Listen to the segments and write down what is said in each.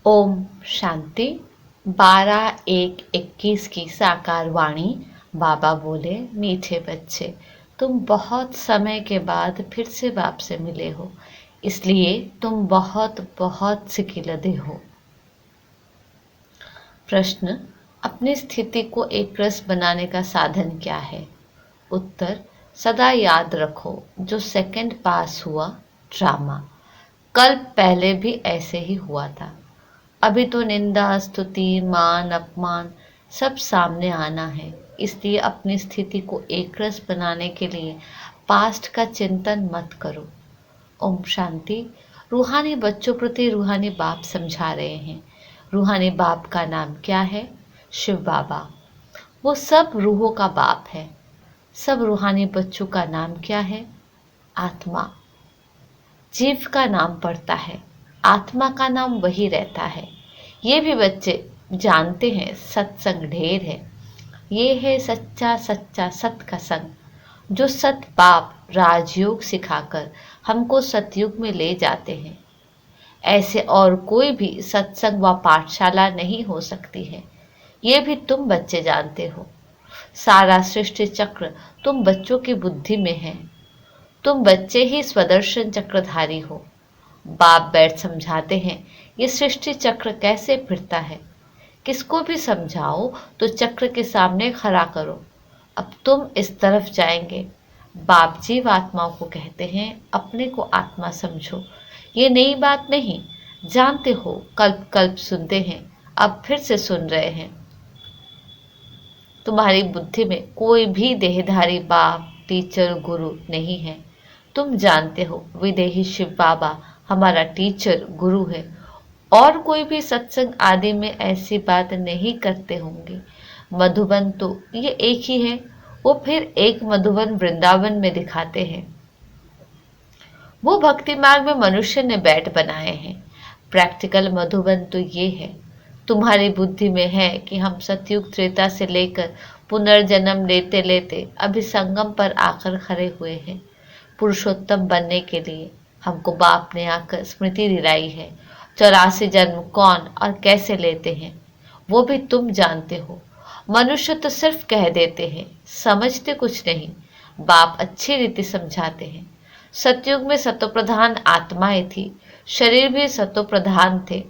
ओम शांति। 12/1/21 की साकार वाणी। बाबा बोले, मीठे बच्चे, तुम बहुत समय के बाद फिर से बाप से मिले हो, इसलिए तुम बहुत बहुत सिकिलदे हो। प्रश्न, अपनी स्थिति को एक रस बनाने का साधन क्या है? उत्तर, सदा याद रखो जो सेकंड पास हुआ ड्रामा कल पहले भी ऐसे ही हुआ था। अभी तो निंदा, स्तुति, मान, अपमान सब सामने आना है, इसलिए अपनी स्थिति को एक रस बनाने के लिए पास्ट का चिंतन मत करो। ओम शांति। रूहानी बच्चों प्रति रूहानी बाप समझा रहे हैं। रूहानी बाप का नाम क्या है? शिव बाबा। वो सब रूहों का बाप है। सब रूहानी बच्चों का नाम क्या है? आत्मा। जीव का नाम पड़ता है, आत्मा का नाम वही रहता है। ये भी बच्चे जानते हैं सत्संग ढेर है। ये है सच्चा सच्चा सत का संग, जो सत बाप राजयोग सिखाकर हमको सतयुग में ले जाते हैं। ऐसे और कोई भी सत्संग व पाठशाला नहीं हो सकती है। ये भी तुम बच्चे जानते हो। सारा सृष्टि चक्र तुम बच्चों की बुद्धि में है। तुम बच्चे ही स्वदर्शन चक्रधारी हो। बाप बैठ समझाते हैं ये सृष्टि चक्र कैसे फिरता है। किसको भी समझाओ तो चक्र के सामने खड़ा करो। अब तुम इस तरफ जाएंगे। बाप जीव आत्माओं को कहते हैं अपने को आत्मा समझो। ये नई बात नहीं, जानते हो, कल्प कल्प सुनते हैं, अब फिर से सुन रहे हैं। तुम्हारी बुद्धि में कोई भी देहधारी बाप, टीचर, गुरु नहीं है। तुम जानते हो विदेही शिव बाबा हमारा टीचर, गुरु है। और कोई भी सत्संग आदि में ऐसी बात नहीं करते होंगे। मधुबन तो ये एक ही है, वो फिर एक मधुबन वृंदावन में दिखाते हैं। वो भक्ति मार्ग में मनुष्य ने बैठ बनाए हैं। प्रैक्टिकल मधुबन तो ये है। तुम्हारी बुद्धि में है कि हम सतयुग त्रेता से लेकर पुनर्जन्म लेते लेते अभी संगम पर आकर खड़े हुए हैं। पुरुषोत्तम बनने के लिए हमको बाप ने आकर स्मृति दिलाई है। 84 जन्म कौन और कैसे लेते हैं वो भी तुम जानते हो। मनुष्य तो सिर्फ कह देते हैं, समझते कुछ नहीं। बाप अच्छी रीति समझाते हैं। सतयुग में सतोप्रधान आत्माएं थी, शरीर भी सतोप्रधान थे।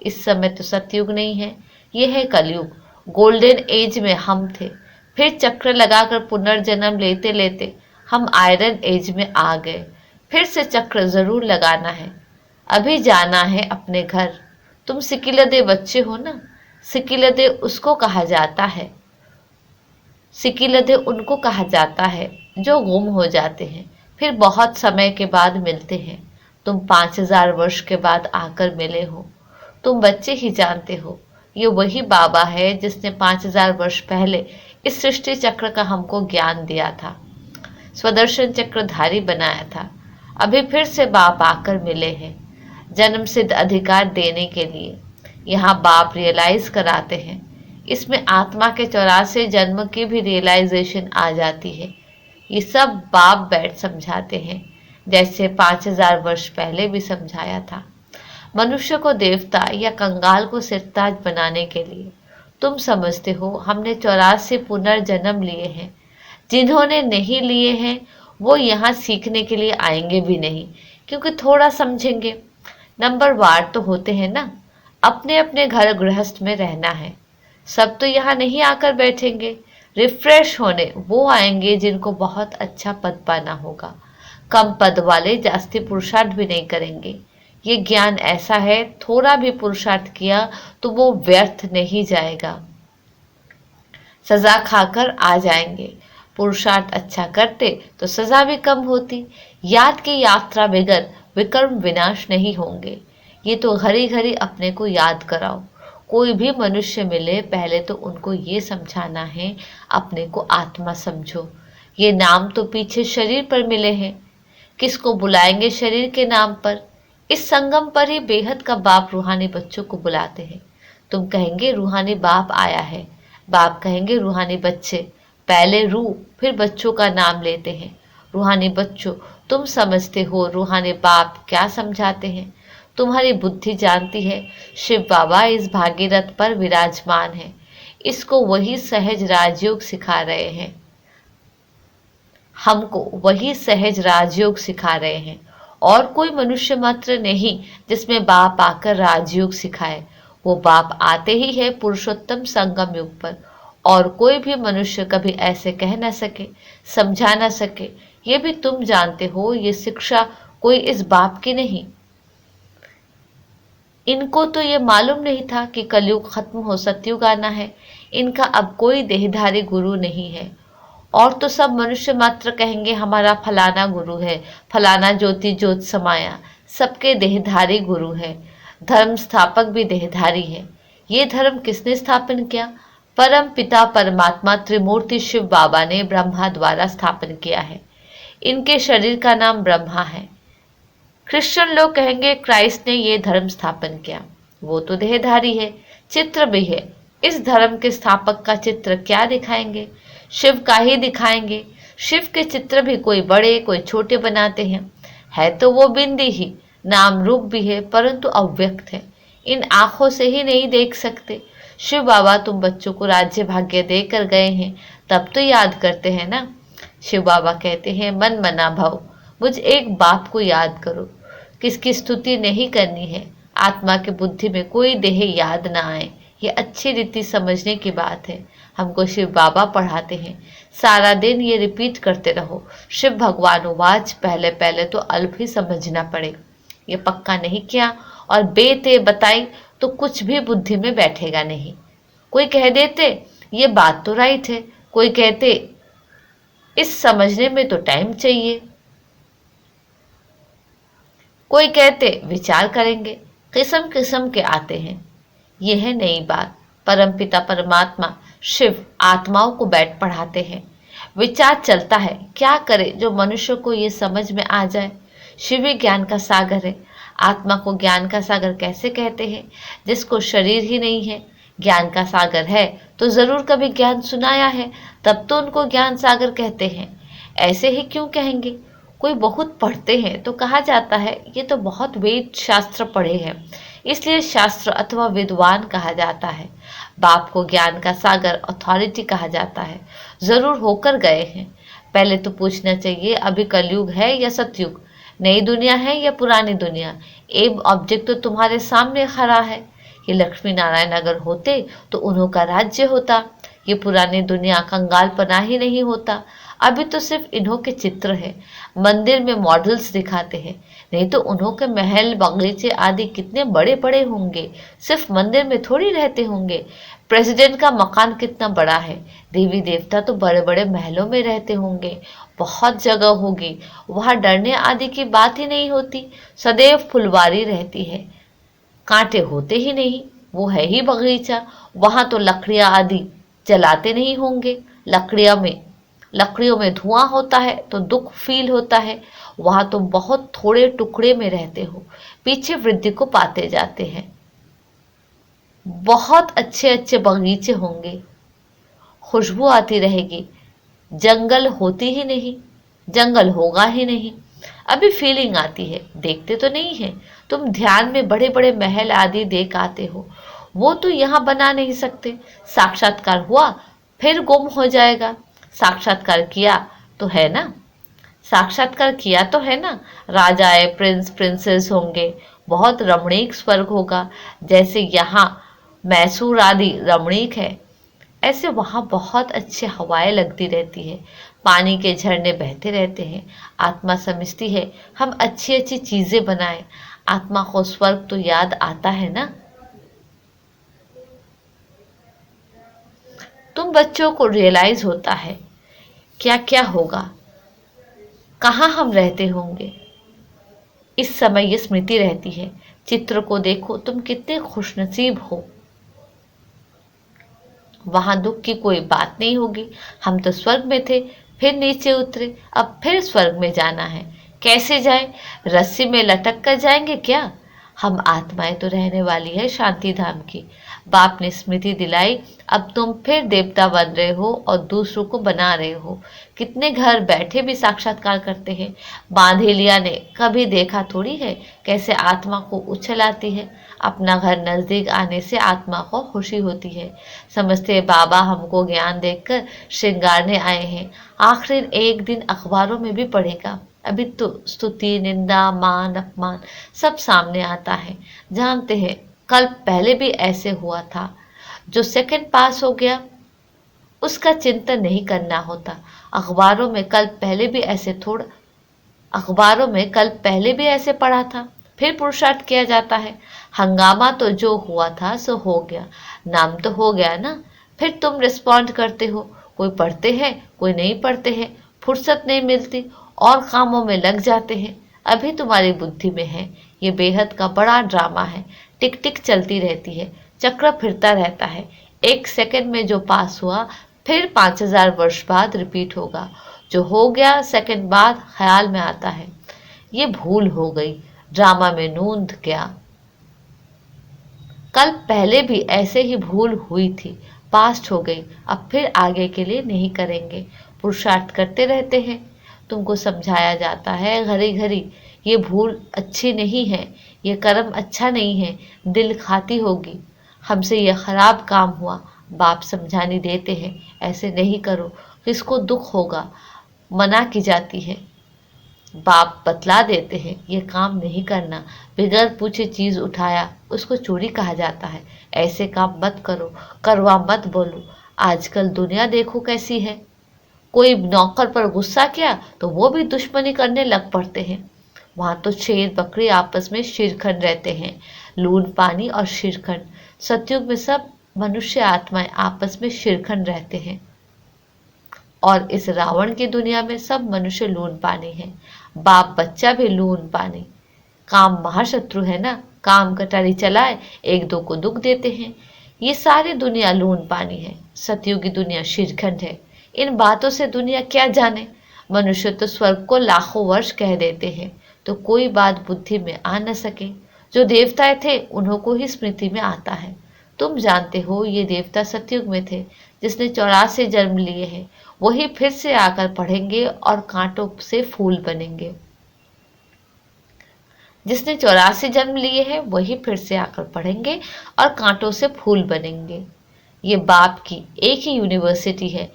इस समय तो सतयुग नहीं है, यह है कलयुग। गोल्डन एज में हम थे, फिर चक्र लगाकर पुनर्जन्म लेते लेते हम आयरन एज में आ गए। फिर से चक्र जरूर लगाना है। अभी जाना है अपने घर। तुम सिकिलदे बच्चे हो ना। सिकिलदे उसको कहा जाता है, सिकिलदे उनको कहा जाता है जो गुम हो जाते हैं, फिर बहुत समय के बाद मिलते हैं। तुम 5000 वर्ष के बाद आकर मिले हो। तुम बच्चे ही जानते हो ये वही बाबा है जिसने 5000 वर्ष पहले इस सृष्टि चक्र का हमको ज्ञान दिया था, स्वदर्शन चक्रधारी बनाया था। अभी फिर से बाप आकर मिले हैं जन्म सिद्ध अधिकार देने के लिए। यहाँ बाप रियलाइज कराते हैं। इसमें आत्मा के 84 जन्म की भी रियलाइजेशन आ जाती है। ये सब बाप बैठ समझाते हैं, जैसे 5000 वर्ष पहले भी समझाया था। मनुष्य को देवता या कंगाल को सिरताज बनाने के लिए। तुम समझते हो हमने 84 पुनर्जन्म लिए हैं। जिन्होंने नहीं लिए हैं वो यहाँ सीखने के लिए आएंगे भी नहीं, क्योंकि थोड़ा समझेंगे। नंबर वार तो होते हैं ना, अपने अपने घर गृहस्थ में रहना है। सब तो यहाँ नहीं आकर बैठेंगे। रिफ्रेश होने वो आएंगे जिनको बहुत अच्छा पद पाना होगा। कम पद वाले जास्ती पुरुषार्थ भी नहीं करेंगे। ये ज्ञान ऐसा है, थोड़ा भी पुरुषार्थ किया तो वो व्यर्थ नहीं जाएगा, सजा खाकर आ जाएंगे। पुरुषार्थ अच्छा करते तो सजा भी कम होती। याद की यात्रा बगैर विकर्म विनाश नहीं होंगे। ये तो घड़ी घड़ी अपने को याद कराओ। कोई भी मनुष्य मिले पहले तो उनको ये समझाना है अपने को आत्मा समझो। ये नाम तो पीछे शरीर पर मिले हैं, किसको बुलाएंगे शरीर के नाम पर। इस संगम पर ही बेहद का बाप रूहानी बच्चों को बुलाते हैं। तुम कहेंगे रूहानी बाप आया है, बाप कहेंगे रूहानी बच्चे। पहले रूह फिर बच्चों का नाम लेते हैं। रूहानी बच्चों, तुम समझते हो रूहानी बाप क्या समझाते हैं। तुम्हारी बुद्धि जानती है शिव बाबा इस भागीरथ पर विराजमान है। इसको वही सहज राजयोग सिखा रहे हैं, हमको वही सहज राजयोग सिखा रहे हैं। और कोई मनुष्य मात्र नहीं जिसमें बाप आकर राजयोग सिखाए, वो बाप आते ही है पुरुषोत्तम संगम युग पर। और कोई भी मनुष्य कभी ऐसे कह ना सके, समझा ना सके। ये भी तुम जानते हो, ये शिक्षा कोई इस बाप की नहीं। इनको तो ये मालूम नहीं था कि कलयुग खत्म हो सतयुग आना है। इनका अब कोई देहधारी गुरु नहीं है। और तो सब मनुष्य मात्र कहेंगे हमारा फलाना गुरु है, फलाना ज्योति ज्योत समाया। सबके देहधारी गुरु है। धर्म स्थापक भी देहधारी है। ये धर्म किसने स्थापन किया? परम पिता परमात्मा त्रिमूर्ति शिव बाबा ने ब्रह्मा द्वारा स्थापन किया है। इनके शरीर का नाम ब्रह्मा है। क्रिश्चियन लोग कहेंगे क्राइस्ट ने ये धर्म स्थापन किया। वो तो देहधारी है, चित्र भी है। इस धर्म के स्थापक का चित्र क्या दिखाएंगे? शिव का ही दिखाएंगे। शिव के चित्र भी कोई बड़े कोई छोटे बनाते हैं। है तो वो बिंदी ही, नाम रूप भी है, परंतु अव्यक्त है। इन आंखों से ही नहीं देख सकते। शिव बाबा तुम बच्चों को राज्य भाग्य देकर गए हैं, तब तो याद करते हैं ना। शिव बाबा कहते हैं मन मना भव, मुझ एक बाप को याद करो। किसकी स्तुति नहीं करनी है। आत्मा की बुद्धि में कोई देह याद ना आए, ये अच्छी रीति समझने की बात है। हमको शिव बाबा पढ़ाते हैं, सारा दिन ये रिपीट करते रहो। शिव भगवान उवाच, पहले पहले तो अल्प ही समझना पड़ेगा। ये पक्का नहीं किया और बेते बताई तो कुछ भी बुद्धि में बैठेगा नहीं। कोई कह देते ये बात तो राइट है, कोई कहते इस समझने में तो टाइम चाहिए, कोई कहते विचार करेंगे। किस्म किस्म के आते हैं। यह है नई बात। परमपिता परमात्मा शिव आत्माओं को बैठ पढ़ाते हैं। विचार चलता है, क्या करे जो मनुष्य को ये समझ में आ जाए। शिव ही ज्ञान का सागर है। आत्मा को ज्ञान का सागर कैसे कहते हैं? जिसको शरीर ही नहीं है। ज्ञान का सागर है तो जरूर कभी ज्ञान सुनाया है, तब तो उनको ज्ञान सागर कहते हैं। ऐसे ही क्यों कहेंगे? कोई बहुत पढ़ते हैं तो कहा जाता है ये तो बहुत वेद शास्त्र पढ़े हैं, इसलिए शास्त्र अथवा विद्वान कहा जाता है। बाप को ज्ञान का सागर अथॉरिटी कहा जाता है। जरूर होकर गए हैं। पहले तो पूछना चाहिए अभी कलयुग है या सतयुग, नई दुनिया है या पुरानी दुनिया। एक ऑब्जेक्ट तो तुम्हारे सामने खड़ा है। ये लक्ष्मी नारायण अगर होते तो उन्हों का राज्य होता। ये पुरानी दुनिया कंगालपना ही नहीं होता। अभी तो सिर्फ इन्हों के चित्र है, मंदिर में मॉडल्स दिखाते हैं। नहीं तो उन्हों के महल बगीचे आदि कितने बड़े बड़े होंगे, सिर्फ मंदिर में थोड़ी रहते होंगे। प्रेसिडेंट का मकान कितना बड़ा है, देवी देवता तो बड़े बड़े महलों में रहते होंगे, बहुत जगह होगी। वहाँ डरने आदि की बात ही नहीं होती। सदैव फुलवारी रहती है, कांटे होते ही नहीं। वो है ही बगीचा। वहाँ तो लकड़ियाँ आदि जलाते नहीं होंगे। लकड़ियों में धुआं होता है तो दुख फील होता है। वहाँ तो बहुत थोड़े टुकड़े में रहते हो, पीछे वृद्धि को पाते जाते हैं। बहुत अच्छे अच्छे बगीचे होंगे, खुशबू आती रहेगी। जंगल होती ही नहीं, जंगल होगा ही नहीं। अभी फीलिंग आती है, देखते तो नहीं है। तुम ध्यान में बड़े बड़े महल आदि देख आते हो, वो तो यहाँ बना नहीं सकते। साक्षात्कार हुआ फिर गुम हो जाएगा। साक्षात्कार किया तो है ना, साक्षात्कार किया तो है ना। राजाए प्रिंस प्रिंसेस होंगे, बहुत रमणीक स्वर्ग होगा। जैसे यहाँ मैसूर आदि रमणीक है, ऐसे वहाँ बहुत अच्छी हवाएं लगती रहती है, पानी के झरने बहते रहते हैं। आत्मा समझती है हम अच्छी अच्छी चीजें बनाएं। आत्मा को स्वर्ग तो याद आता है ना। तुम बच्चों को रियलाइज होता है क्या क्या होगा, कहाँ हम रहते होंगे। इस समय ये स्मृति रहती है। चित्र को देखो, तुम कितने खुशनसीब हो। वहां दुख की कोई बात नहीं होगी। हम तो स्वर्ग में थे, फिर नीचे उतरे, अब फिर स्वर्ग में जाना है। कैसे जाए? रस्सी में लटक कर जाएंगे क्या? हम आत्माएं तो रहने वाली है शांति धाम की। बाप ने स्मृति दिलाई, अब तुम फिर देवता बन रहे हो और दूसरों को बना रहे हो। कितने घर बैठे भी साक्षात्कार करते हैं। बांधेलिया ने कभी देखा थोड़ी है कैसे आत्मा को उछलाती है। अपना घर नजदीक आने से आत्मा को खुशी होती है। समझते बाबा हमको ज्ञान देकर श्रृंगारने आए हैं। आखिर एक दिन अखबारों में भी पढ़ेगा। अभी तो स्तुति, निंदा, मान, अपमान सब सामने आता है। जानते हैं कल पहले भी ऐसे हुआ था। जो सेकंड पास हो गया उसका चिंतन नहीं करना होता। अखबारों में कल पहले भी ऐसे पढ़ा था। फिर पुरुषार्थ किया जाता है। हंगामा तो जो हुआ था सो हो गया, नाम तो हो गया ना। फिर तुम रिस्पॉन्ड करते हो। कोई पढ़ते हैं, कोई नहीं पढ़ते हैं। फुर्सत नहीं मिलती और कामों में लग जाते हैं। अभी तुम्हारी बुद्धि में है। ये बेहद का बड़ा ड्रामा है। टिक टिक चलती रहती है, चक्र फिरता रहता है। एक सेकंड में जो पास हुआ फिर 5000 वर्ष बाद रिपीट होगा। जो हो गया सेकंड बाद ख्याल में आता है, ये भूल हो गई, ड्रामा में नूंद गया। कल पहले भी ऐसे ही भूल हुई थी, पास्ट हो गई, अब फिर आगे के लिए नहीं करेंगे। पुरुषार्थ करते रहते हैं। तुमको समझाया जाता है घड़ी घड़ी, ये भूल अच्छी नहीं है, ये कर्म अच्छा नहीं है, दिल खाती होगी, हमसे ये खराब काम हुआ। बाप समझानी देते हैं, ऐसे नहीं करो, किसको दुख होगा, मना की जाती है। बाप बतला देते हैं ये काम नहीं करना। बगैर पूछे चीज उठाया उसको चोरी कहा जाता है। ऐसे काम मत करो, करवा मत बोलो। आजकल दुनिया देखो कैसी है। कोई नौकर पर गुस्सा किया तो वो भी दुश्मनी करने लग पड़ते हैं। वहां तो शेर बकरी आपस में शिरखंड रहते हैं। लून पानी और शिरखंड। सतयुग में सब मनुष्य आत्माएं आपस में शिरखंड रहते हैं और इस रावण की दुनिया में सब मनुष्य लून पानी है। बाप बच्चा भी लून पानी। काम महाशत्रु है ना। काम कटारी चलाए एक दो को दुख देते हैं। ये सारी दुनिया लून पानी है। सतयुगी दुनिया शिरखंड है। इन बातों से दुनिया क्या जाने। मनुष्य तो स्वर्ग को लाखों वर्ष कह देते हैं तो कोई बात बुद्धि में आ न सके। जो देवताएं थे उन्हों को ही स्मृति में आता है। तुम जानते हो ये देवता सतयुग में थे। जिसने 84 जन्म लिए हैं वही फिर से आकर पढ़ेंगे और कांटों से फूल बनेंगे। जिसने 84 जन्म लिए हैं वही फिर से आकर पढ़ेंगे और कांटों से फूल बनेंगे। ये बाप की एक ही यूनिवर्सिटी है।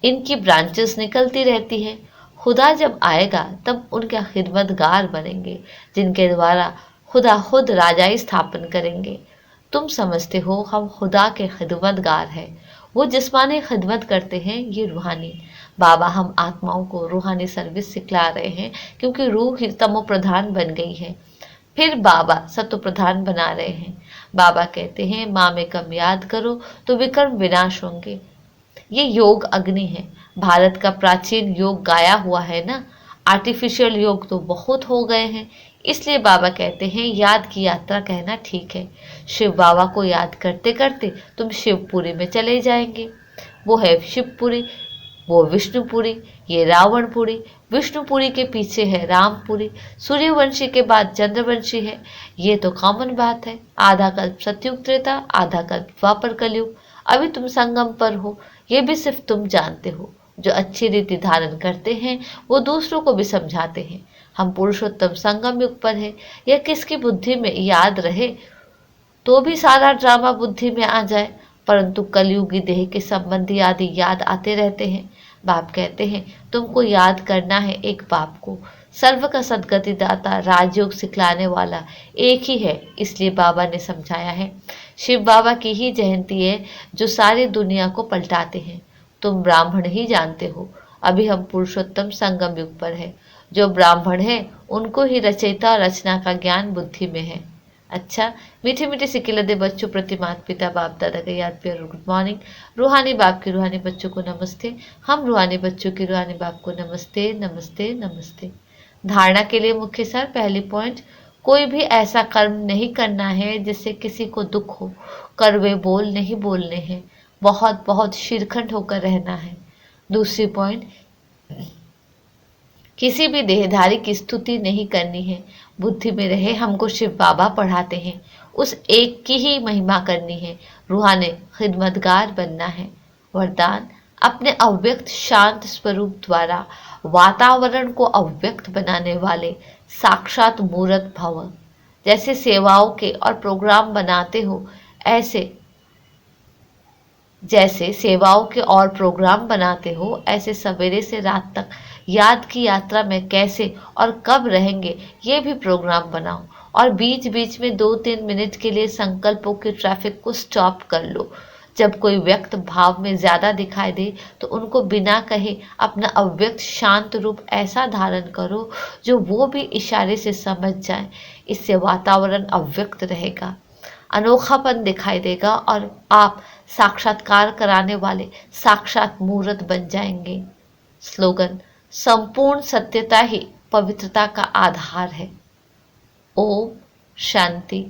इनकी ब्रांचेस निकलती रहती है। खुदा जब आएगा तब उनके खिदमतगार बनेंगे जिनके द्वारा खुदा खुद राजाई स्थापन करेंगे। तुम समझते हो हम खुदा के खिदमतगार हैं। वो जिस्मानी खिदमत करते हैं, ये रूहानी। बाबा हम आत्माओं को रूहानी सर्विस सिखला रहे हैं क्योंकि रूह ही तमो प्रधान बन गई है। फिर बाबा सत्व प्रधान बना रहे हैं। बाबा कहते हैं माँ में कम याद करो तो विकर्म विनाश होंगे। ये योग अग्नि है। भारत का प्राचीन योग गाया हुआ है ना। आर्टिफिशियल योग तो बहुत हो गए हैं। इसलिए बाबा कहते हैं याद की यात्रा कहना ठीक है। शिव बाबा को याद करते करते तुम शिवपुरी में चले जाएंगे। वो है शिवपुरी, वो विष्णुपुरी, ये रावणपुरी। विष्णुपुरी के पीछे है रामपुरी। सूर्यवंशी के बाद चंद्रवंशी है। ये तो कॉमन बात है। आधा कल्प सतयुग त्रेता, आधा कल्प द्वापर कलयुग। अभी तुम संगम पर हो, ये भी सिर्फ तुम जानते हो। जो अच्छी रीति धारण करते हैं वो दूसरों को भी समझाते हैं। हम पुरुषोत्तम संगम युग पर है। यह किसकी बुद्धि में याद रहे तो भी सारा ड्रामा बुद्धि में आ जाए, परंतु कलयुगी देह के संबंधी आदि याद आते रहते हैं। बाप कहते हैं तुमको याद करना है एक बाप को। सर्व का सदगति दाता, राजयोग सिखलाने वाला एक ही है। इसलिए बाबा ने समझाया है। शिव बाबा की ही जयंती है जो सारी दुनिया को पलटाते हैं। तुम ब्राह्मण ही जानते हो। अभी हम पुरुषोत्तम संगम युग पर है। जो ब्राह्मण है उनको ही रचयिता और रचना का ज्ञान बुद्धि में है। अच्छा, मीठे मीठे सिक्के दे बच्चों प्रति माता पिता बाप दादा का याद प्यार गुड मॉर्निंग। रूहानी बाप की रूहानी बच्चों को नमस्ते। हम रूहानी बच्चों की रूहानी बाप को नमस्ते नमस्ते नमस्ते। धारणा के लिए मुख्य सार। पहली पॉइंट, कोई भी ऐसा कर्म नहीं करना है जिससे किसी को दुख हो। कड़वे बोल नहीं बोलने हैं। बहुत शिरखंड होकर रहना है। दूसरी पॉइंट, किसी भी देहधारी की स्तुति नहीं करनी है। बुद्धि में रहे हमको शिव बाबा पढ़ाते हैं, उस एक की ही महिमा करनी है। रूहानी खिदमतगार बनना है। वरदान, अपने अव्यक्त शांत स्वरूप द्वारा वातावरण को अव्यक्त बनाने वाले साक्षात मूर्त भव। जैसे सेवाओं के और प्रोग्राम बनाते हो, ऐसे सवेरे से रात तक याद की यात्रा में कैसे और कब रहेंगे ये भी प्रोग्राम बनाओ। और बीच बीच में 2-3 मिनट के लिए संकल्पों के ट्रैफिक को स्टॉप कर लो। जब कोई व्यक्त भाव में ज्यादा दिखाई दे तो उनको बिना कहे अपना अव्यक्त शांत रूप ऐसा धारण करो जो वो भी इशारे से समझ जाए। इससे वातावरण अव्यक्त रहेगा, अनोखापन दिखाई देगा और आप साक्षात्कार कराने वाले साक्षात मूर्त बन जाएंगे। स्लोगन, संपूर्ण सत्यता ही पवित्रता का आधार है। ओम शांति।